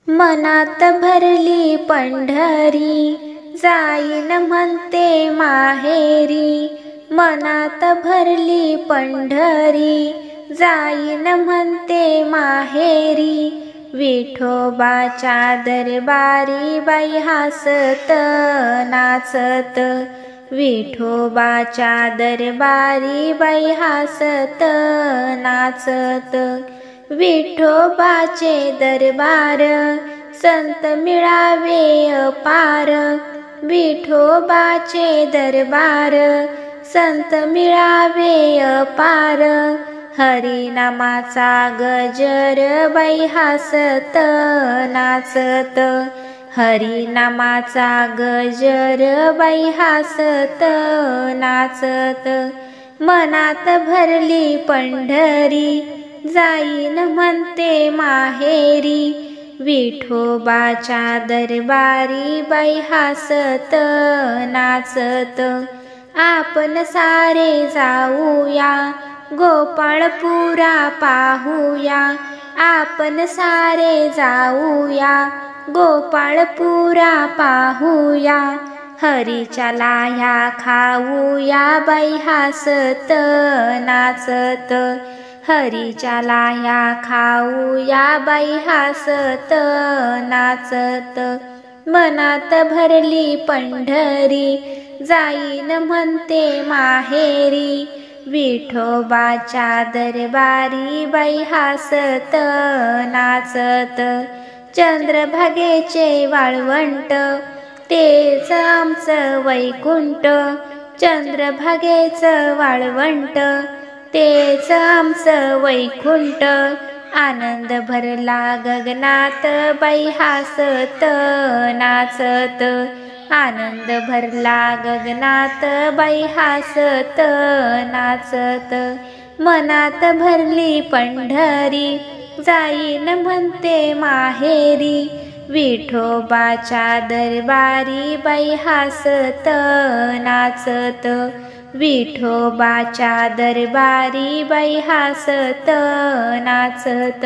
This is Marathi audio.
मनात भरली पंढरी, जाईन म्हणते माहेरी। मनात भरली पंढरी, जाईन म्हणते माहेरी। विठोबाच्या दरबारी बाई हसत नाचत, विठोबाच्या दरबारी बाई हसत नाचत। विठोबाचे दरबार संत मिळावे अपार, विठोबाचे दरबार संत मिळावे अपार। हरिनामाचा गजर बाई हसत नाचत, हरिनामाचा गजर बाई हसत नाचत। मनात भरली पंढरी, जाईन म्हणते माहेरी। विठोबाच्या दरबारी बाई हसत नाचत। आपण सारे जाऊया गोपाळपुरा पाहूया, आपण सारे जाऊया गोपाळपुरा पाहूया। हरीच्या लाह्या खाऊया बाई हसत नाचत, हरीच्या लाह्या खाऊया बाई हसत नाचत। मनात भरली पंढरी, जाईन म्हणते माहेरी। विठोबाच्या दरबारी बाई हसत नाचत। चंद्रभागेचे वाळवंट तेच आमचं वैकुंठ, चंद्रभागेचं वाळवंट तेच आमचं वैकुंठ। आनंद भरला गगनात बाई हसत नाचत, आनंद भरला गगनात बाई हसत नाचत। मनात भरली पंढरी, जाईन म्हणते माहेरी। विठोबाच्या दरबारी बाई हसत नाचत, विठोबाच्या दरबारी बाई हसत नाचत।